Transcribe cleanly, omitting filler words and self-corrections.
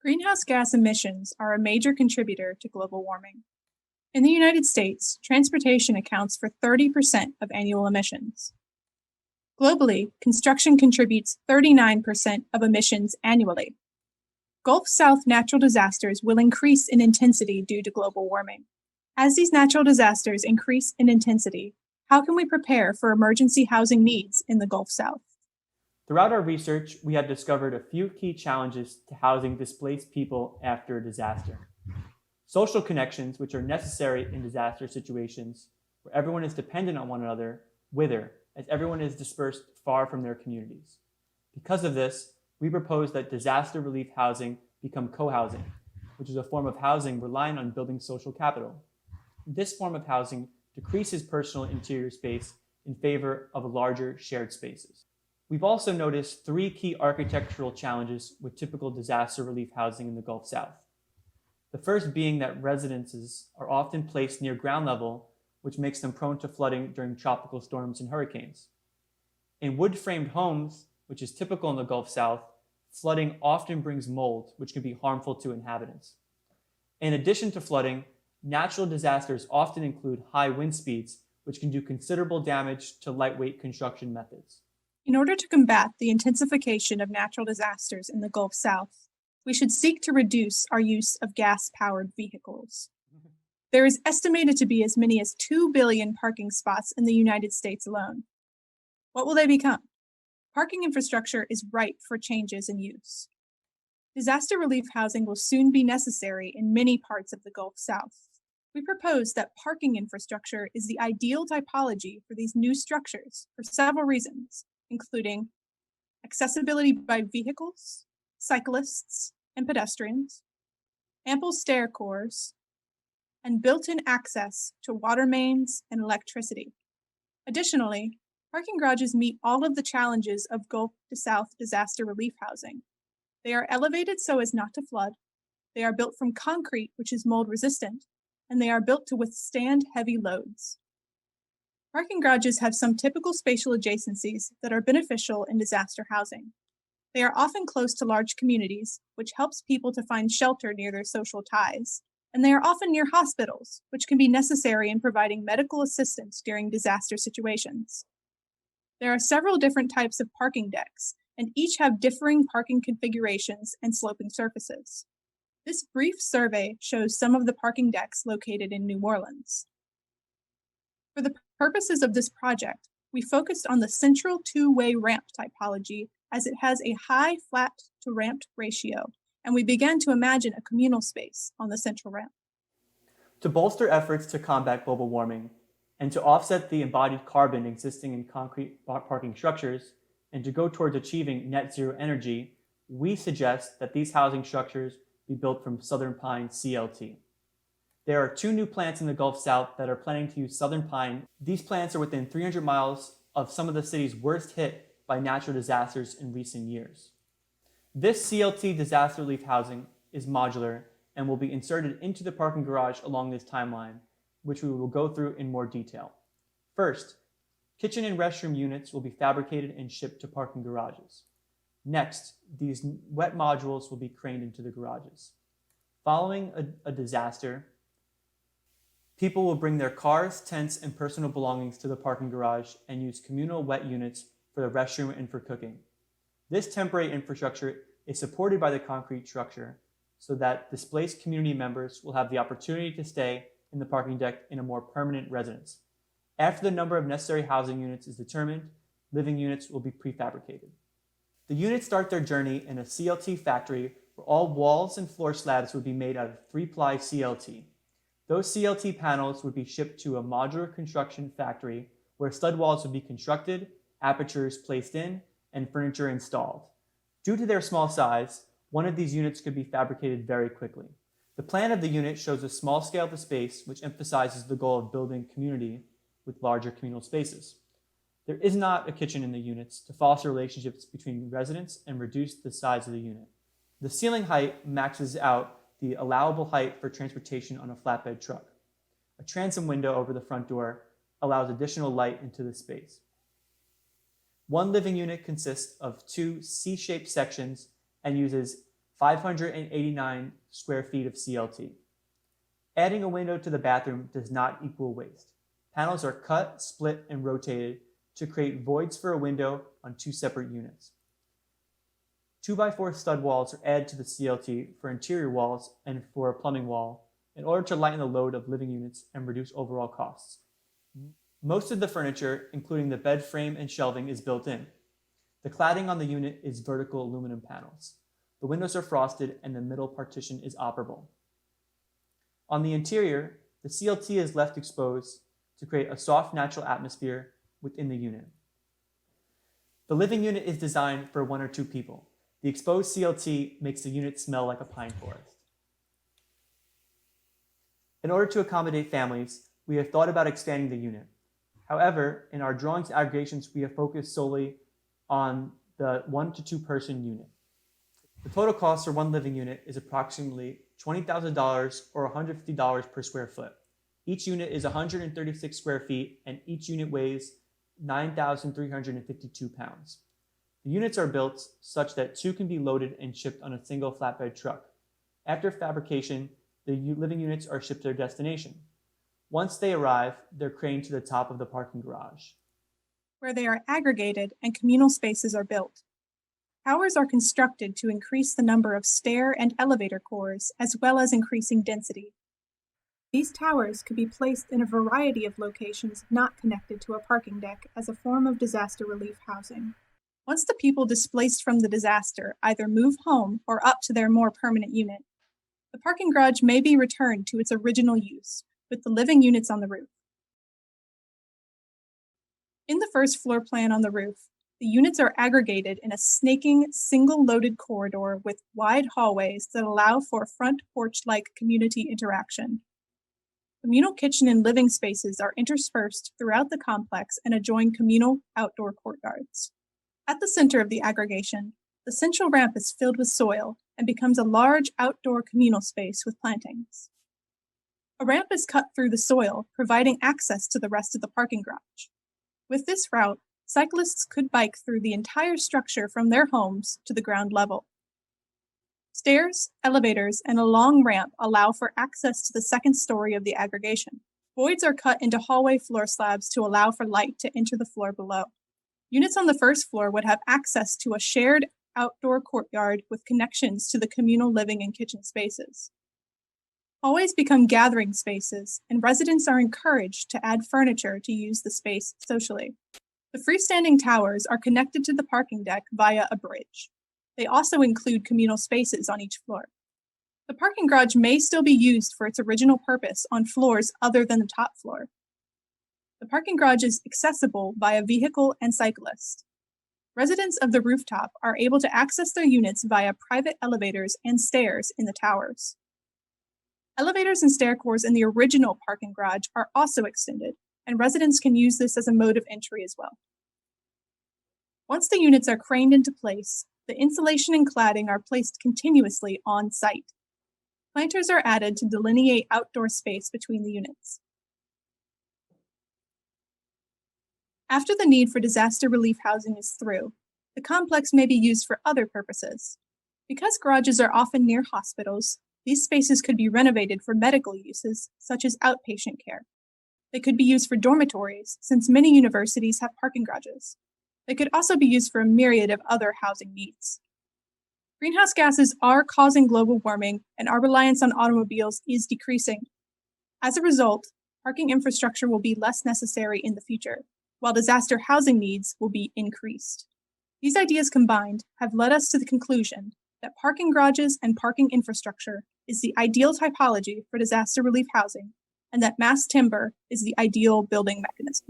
Greenhouse gas emissions are a major contributor to global warming. In the United States, transportation accounts for 30% of annual emissions. Globally, construction contributes 39% of emissions annually. Gulf South natural disasters will increase in intensity due to global warming. As these natural disasters increase in intensity, how can we prepare for emergency housing needs in the Gulf South? Throughout our research, we have discovered a few key challenges to housing displaced people after a disaster. Social connections, which are necessary in disaster situations where everyone is dependent on one another, wither as everyone is dispersed far from their communities. Because of this, we propose that disaster relief housing become co-housing, which is a form of housing relying on building social capital. This form of housing decreases personal interior space in favor of larger shared spaces. We've also noticed three key architectural challenges with typical disaster relief housing in the Gulf South. The first being that residences are often placed near ground level, which makes them prone to flooding during tropical storms and hurricanes. In wood-framed homes, which is typical in the Gulf South, flooding often brings mold, which can be harmful to inhabitants. In addition to flooding, natural disasters often include high wind speeds, which can do considerable damage to lightweight construction methods. In order to combat the intensification of natural disasters in the Gulf South, we should seek to reduce our use of gas-powered vehicles. There is estimated to be as many as 2 billion parking spots in the United States alone. What will they become? Parking infrastructure is ripe for changes in use. Disaster relief housing will soon be necessary in many parts of the Gulf South. We propose that parking infrastructure is the ideal typology for these new structures for several reasons, including accessibility by vehicles, cyclists, and pedestrians, ample stair cores, and built-in access to water mains and electricity. Additionally, parking garages meet all of the challenges of Gulf to South disaster relief housing. They are elevated so as not to flood, they are built from concrete, which is mold resistant, and they are built to withstand heavy loads. Parking garages have some typical spatial adjacencies that are beneficial in disaster housing. They are often close to large communities, which helps people to find shelter near their social ties, and they are often near hospitals, which can be necessary in providing medical assistance during disaster situations. There are several different types of parking decks, and each have differing parking configurations and sloping surfaces. This brief survey shows some of the parking decks located in New Orleans. For the purposes of this project, we focused on the central two-way ramp typology as it has a high flat to ramped ratio, and we began to imagine a communal space on the central ramp. To bolster efforts to combat global warming and to offset the embodied carbon existing in concrete parking structures, and to go towards achieving net zero energy, we suggest that these housing structures be built from Southern Pine CLT. There are 2 new plants in the Gulf South that are planning to use Southern Pine. These plants are within 300 miles of some of the cities worst hit by natural disasters in recent years. This CLT disaster relief housing is modular and will be inserted into the parking garage along this timeline, which we will go through in more detail. First, kitchen and restroom units will be fabricated and shipped to parking garages. Next, these wet modules will be craned into the garages. Following a disaster, people will bring their cars, tents, and personal belongings to the parking garage and use communal wet units for the restroom and for cooking. This temporary infrastructure is supported by the concrete structure so that displaced community members will have the opportunity to stay in the parking deck in a more permanent residence. After the number of necessary housing units is determined, living units will be prefabricated. The units start their journey in a CLT factory where all walls and floor slabs would be made out of 3-ply CLT. Those CLT panels would be shipped to a modular construction factory where stud walls would be constructed, apertures placed in, and furniture installed. Due to their small size, one of these units could be fabricated very quickly. The plan of the unit shows a small scale of the space, which emphasizes the goal of building community with larger communal spaces. There is not a kitchen in the units to foster relationships between residents and reduce the size of the unit. The ceiling height maxes out the allowable height for transportation on a flatbed truck. A transom window over the front door allows additional light into the space. One living unit consists of 2 C-shaped sections and uses 589 square feet of CLT. Adding a window to the bathroom does not equal waste. Panels are cut, split, and rotated to create voids for a window on 2 separate units. 2x4 stud walls are added to the CLT for interior walls and for a plumbing wall in order to lighten the load of living units and reduce overall costs. Most of the furniture, including the bed frame and shelving, is built in. The cladding on the unit is vertical aluminum panels. The windows are frosted and the middle partition is operable. On the interior, the CLT is left exposed to create a soft natural atmosphere within the unit. The living unit is designed for 1 or 2 people. The exposed CLT makes the unit smell like a pine forest. In order to accommodate families, we have thought about expanding the unit. However, in our drawings aggregations, we have focused solely on the 1 to 2 person unit. The total cost for one living unit is approximately $20,000 or $150 per square foot. Each unit is 136 square feet and each unit weighs 9,352 pounds. The units are built such that 2 can be loaded and shipped on a single flatbed truck. After fabrication, the living units are shipped to their destination. Once they arrive, they're craned to the top of the parking garage, where they are aggregated and communal spaces are built. Towers are constructed to increase the number of stair and elevator cores, as well as increasing density. These towers could be placed in a variety of locations not connected to a parking deck as a form of disaster relief housing. Once the people displaced from the disaster either move home or up to their more permanent unit, the parking garage may be returned to its original use, with the living units on the roof. In the first floor plan on the roof, the units are aggregated in a snaking, single-loaded corridor with wide hallways that allow for front porch-like community interaction. Communal kitchen and living spaces are interspersed throughout the complex and adjoin communal outdoor courtyards. At the center of the aggregation, the central ramp is filled with soil and becomes a large outdoor communal space with plantings. A ramp is cut through the soil, providing access to the rest of the parking garage. With this route, cyclists could bike through the entire structure from their homes to the ground level. Stairs, elevators, and a long ramp allow for access to the second story of the aggregation. Voids are cut into hallway floor slabs to allow for light to enter the floor below. Units on the first floor would have access to a shared outdoor courtyard with connections to the communal living and kitchen spaces. Hallways become gathering spaces, and residents are encouraged to add furniture to use the space socially. The freestanding towers are connected to the parking deck via a bridge. They also include communal spaces on each floor. The parking garage may still be used for its original purpose on floors other than the top floor. The parking garage is accessible via vehicle and cyclist. Residents of the rooftop are able to access their units via private elevators and stairs in the towers. Elevators and stair cores in the original parking garage are also extended, and residents can use this as a mode of entry as well. Once the units are craned into place, the insulation and cladding are placed continuously on site. Planters are added to delineate outdoor space between the units. After the need for disaster relief housing is through, the complex may be used for other purposes. Because garages are often near hospitals, these spaces could be renovated for medical uses, such as outpatient care. They could be used for dormitories, since many universities have parking garages. They could also be used for a myriad of other housing needs. Greenhouse gases are causing global warming, and our reliance on automobiles is decreasing. As a result, parking infrastructure will be less necessary in the future, while disaster housing needs will be increased. These ideas combined have led us to the conclusion that parking garages and parking infrastructure is the ideal typology for disaster relief housing, and that mass timber is the ideal building mechanism.